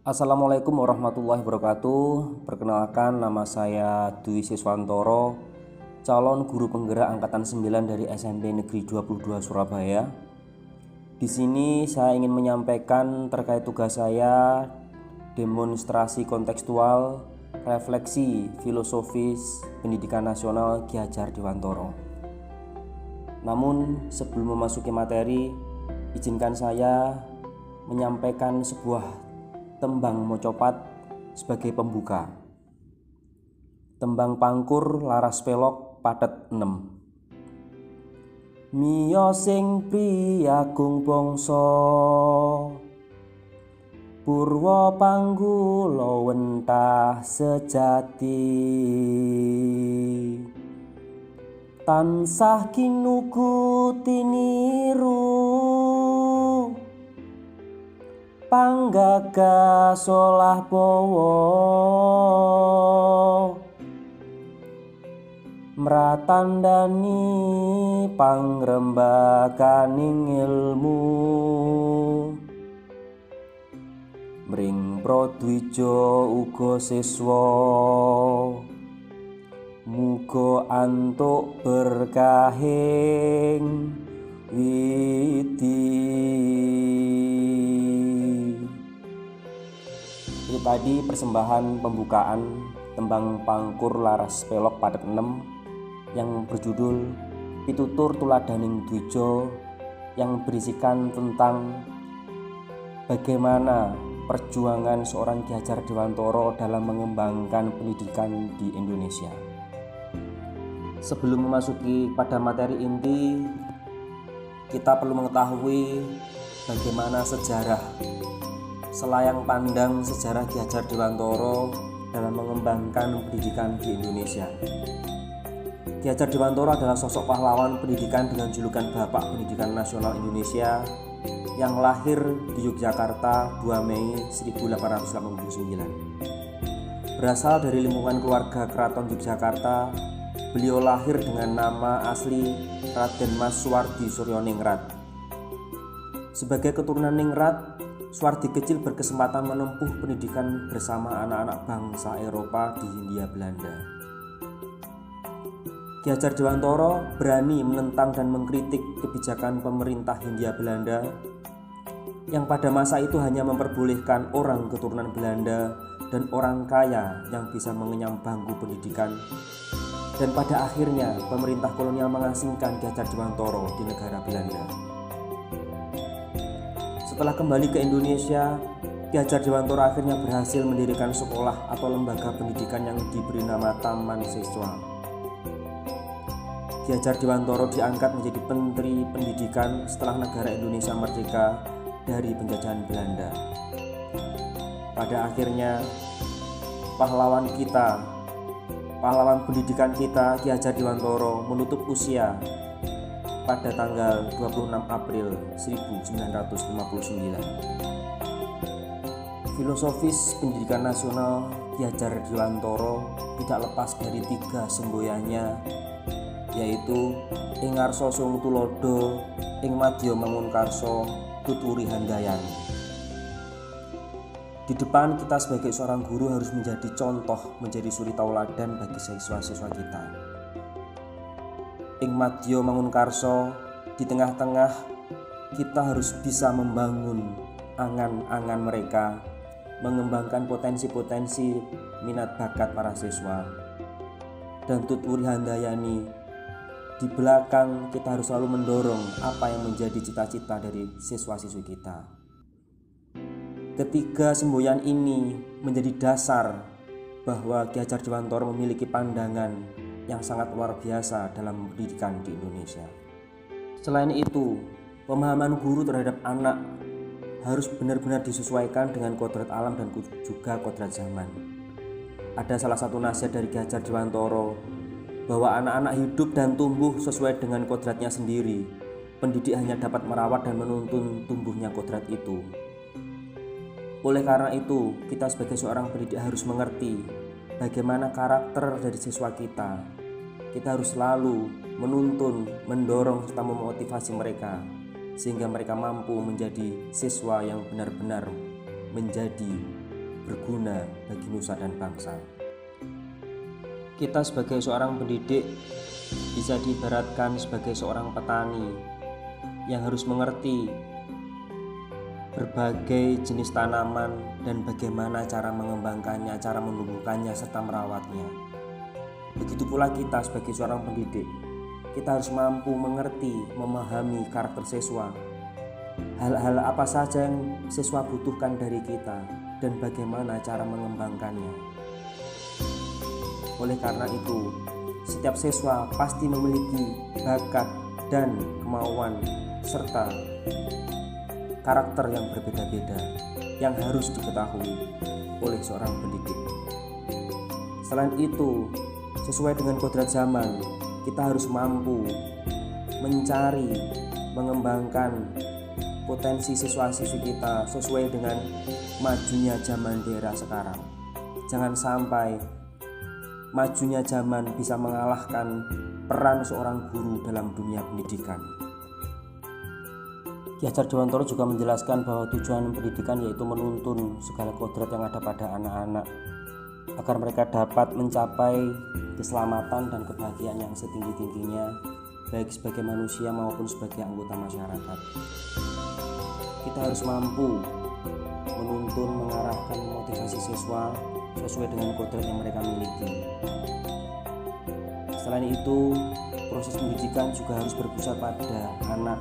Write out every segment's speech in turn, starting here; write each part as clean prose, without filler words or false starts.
Assalamualaikum warahmatullahi wabarakatuh. Perkenalkan, nama saya Dwi Siswantoro, calon guru penggerak angkatan 9 dari SMP Negeri 22 Surabaya. Di sini saya ingin menyampaikan terkait tugas saya, demonstrasi kontekstual, refleksi filosofis pendidikan nasional Ki Hajar Dewantoro. Namun sebelum memasuki materi, izinkan saya menyampaikan sebuah tembang mocopat sebagai pembuka. Tembang pangkur laras pelok padet 6. Miyo sing priyagung bangsa, purwa panggula wentah sejati, tansah kinukuti niru panggagas olah bawa, mratandani pangrembakaning ilmu, mring pradwija uga siswa, muga antuk berkahing widi. Itu tadi persembahan pembukaan tembang pangkur laras pelok padet 6 yang berjudul Pitutur Tuladaning Dwija, yang berisikan tentang bagaimana perjuangan seorang Ki Hajar Dewantoro dalam mengembangkan pendidikan di Indonesia. Sebelum memasuki pada materi inti, kita perlu mengetahui bagaimana sejarah selayang pandang sejarah Ki Hajar Dewantoro dalam mengembangkan pendidikan di Indonesia. Ki Hajar Dewantoro adalah sosok pahlawan pendidikan dengan julukan Bapak Pendidikan Nasional Indonesia yang lahir di Yogyakarta 2 Mei 1889. Berasal dari lingkungan keluarga keraton Yogyakarta, beliau lahir dengan nama asli Raden Mas Suwardi Suryoningrat. Sebagai keturunan Ningrat, Suwardi kecil berkesempatan menempuh pendidikan bersama anak-anak bangsa Eropa di Hindia Belanda. Ki Hajar Dewantoro berani menentang dan mengkritik kebijakan pemerintah Hindia Belanda yang pada masa itu hanya memperbolehkan orang keturunan Belanda dan orang kaya yang bisa mengenyam bangku pendidikan. Dan pada akhirnya pemerintah kolonial mengasingkan Ki Hajar Dewantoro di negara Belanda. Setelah kembali ke Indonesia, Ki Hajar Dewantoro akhirnya berhasil mendirikan sekolah atau lembaga pendidikan yang diberi nama Taman Siswa. Ki Hajar Dewantoro diangkat menjadi Menteri Pendidikan setelah negara Indonesia merdeka dari penjajahan Belanda. Pada akhirnya, pahlawan pendidikan kita, Ki Hajar Dewantoro, menutup usia pada tanggal 26 April 1959. Filosofis pendidikan nasional Ki Hajar Dewantoro tidak lepas dari 3 semboyannya, yaitu ing ngarsa sung tulodo, ing madya mangunkarsa, tuturi handayani. Di depan kita sebagai seorang guru harus menjadi contoh, menjadi suri tauladan bagi siswa-siswa kita. Ing madya mangunkarsa, di tengah-tengah kita harus bisa membangun angan-angan mereka, mengembangkan potensi-potensi minat bakat para siswa. Dan tuturi handayani, di belakang kita harus selalu mendorong apa yang menjadi cita-cita dari siswa-siswi kita. Ketiga semboyan ini menjadi dasar bahwa Ki Hajar Dewantoro memiliki pandangan yang sangat luar biasa dalam pendidikan di Indonesia. Selain itu, pemahaman guru terhadap anak harus benar-benar disesuaikan dengan kodrat alam dan juga kodrat zaman. Ada salah satu nasihat dari Ki Hajar Dewantoro bahwa anak-anak hidup dan tumbuh sesuai dengan kodratnya sendiri. Pendidik hanya dapat merawat dan menuntun tumbuhnya kodrat itu. Oleh karena itu, kita sebagai seorang pendidik harus mengerti bagaimana karakter dari siswa kita. Kita harus selalu menuntun, mendorong, serta memotivasi mereka sehingga mereka mampu menjadi siswa yang benar-benar menjadi berguna bagi nusa dan bangsa. Kita sebagai seorang pendidik bisa diibaratkan sebagai seorang petani yang harus mengerti berbagai jenis tanaman dan bagaimana cara mengembangkannya, cara menumbuhkannya, serta merawatnya. Begitu pula kita sebagai seorang pendidik, kita harus mampu mengerti, memahami karakter siswa, hal-hal apa saja yang siswa butuhkan dari kita, dan bagaimana cara mengembangkannya. Oleh karena itu, setiap siswa pasti memiliki bakat dan kemauan serta karakter yang berbeda-beda yang harus diketahui oleh seorang pendidik. Selain itu, sesuai dengan kodrat zaman, kita harus mampu mencari, mengembangkan potensi siswa-siswi kita sesuai dengan majunya zaman di era sekarang. Jangan sampai majunya zaman bisa mengalahkan peran seorang guru dalam dunia pendidikan. Ki Hajar Dewantara juga menjelaskan bahwa tujuan pendidikan yaitu menuntun segala kodrat yang ada pada anak-anak agar mereka dapat mencapai keselamatan dan kebahagiaan yang setinggi-tingginya, baik sebagai manusia maupun sebagai anggota masyarakat. Kita harus mampu menuntun, mengarahkan, motivasi siswa sesuai dengan kodrat yang mereka miliki. Selain itu, proses pendidikan juga harus berpusat pada anak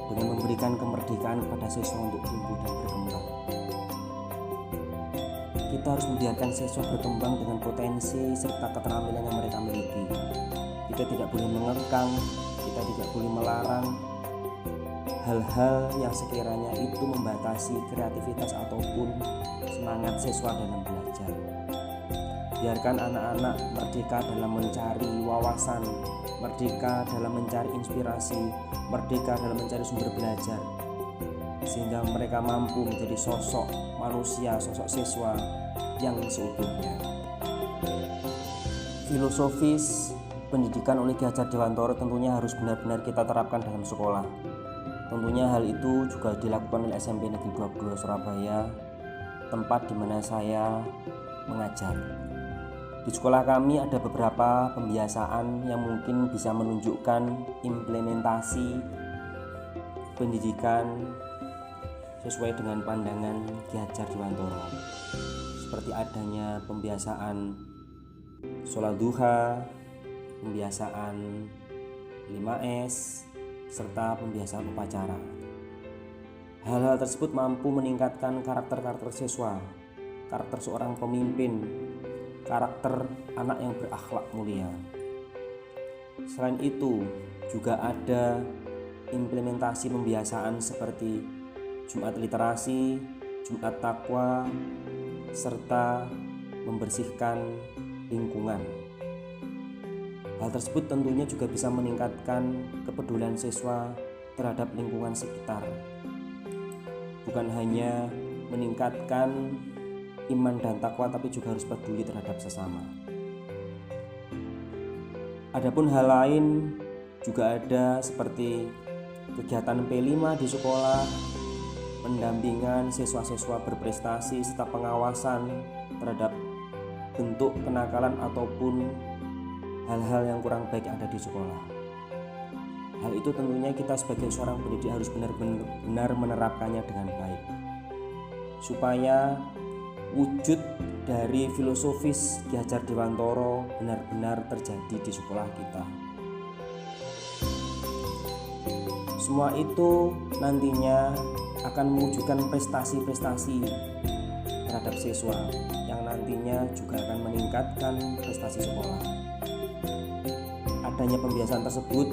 dengan memberikan kemerdekaan kepada siswa untuk tumbuh dan berkembang. Kita harus membiarkan siswa berkembang dengan potensi serta keterampilan yang mereka miliki. Kita tidak boleh mengekang, kita tidak boleh melarang hal-hal yang sekiranya itu membatasi kreativitas ataupun semangat siswa dalam belajar. Biarkan anak-anak merdeka dalam mencari wawasan, merdeka dalam mencari inspirasi, merdeka dalam mencari sumber belajar, sehingga mereka mampu menjadi sosok manusia, sosok siswa yang seutuhnya. Filosofis pendidikan oleh Ki Hajar Dewantara tentunya harus benar-benar kita terapkan dalam sekolah. Tentunya hal itu juga dilakukan oleh SMP Negeri 22 Surabaya, tempat di mana saya mengajar. Di sekolah kami ada beberapa pembiasaan yang mungkin bisa menunjukkan implementasi pendidikan sesuai dengan pandangan Ki Hajar Dewantara, seperti adanya pembiasaan sholat duha, pembiasaan 5S, serta pembiasaan upacara. Hal-hal tersebut mampu meningkatkan karakter siswa, karakter seorang pemimpin, karakter anak yang berakhlak mulia. Selain itu, juga ada implementasi pembiasaan seperti Jumat literasi, Jumat takwa, serta membersihkan lingkungan. Hal tersebut tentunya juga bisa meningkatkan kepedulian siswa terhadap lingkungan sekitar. Bukan hanya meningkatkan iman dan takwa, tapi juga harus peduli terhadap sesama. Adapun hal lain juga ada seperti kegiatan P5 di sekolah, pendampingan siswa-siswa berprestasi, serta pengawasan terhadap bentuk kenakalan ataupun hal-hal yang kurang baik ada di sekolah. Hal itu tentunya kita sebagai seorang pendidik harus benar-benar menerapkannya dengan baik, supaya wujud dari filosofis Ki Hajar Dewantara benar-benar terjadi di sekolah kita. Semua itu nantinya akan mewujudkan prestasi-prestasi terhadap siswa yang nantinya juga akan meningkatkan prestasi sekolah. Adanya pembiasaan tersebut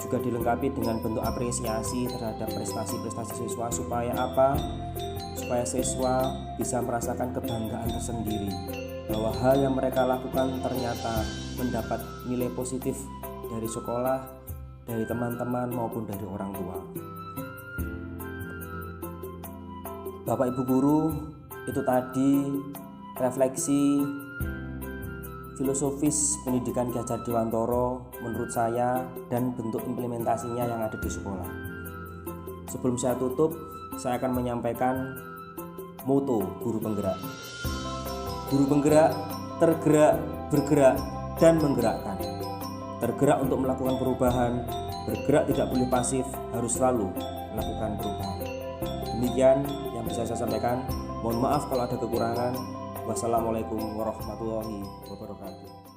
juga dilengkapi dengan bentuk apresiasi terhadap prestasi-prestasi siswa, supaya apa? Supaya siswa bisa merasakan kebanggaan tersendiri bahwa hal yang mereka lakukan ternyata mendapat nilai positif dari sekolah, dari teman-teman maupun dari orang tua. Bapak Ibu guru, itu tadi refleksi filosofis pendidikan Ki Hajar Dewantara menurut saya dan bentuk implementasinya yang ada di sekolah. Sebelum saya tutup, saya akan menyampaikan moto guru penggerak. Guru penggerak tergerak, bergerak, dan menggerakkan. Tergerak untuk melakukan perubahan, bergerak tidak boleh pasif, harus selalu melakukan perubahan. Demikian yang bisa saya sampaikan. Mohon maaf kalau ada kekurangan. Wassalamualaikum warahmatullahi wabarakatuh.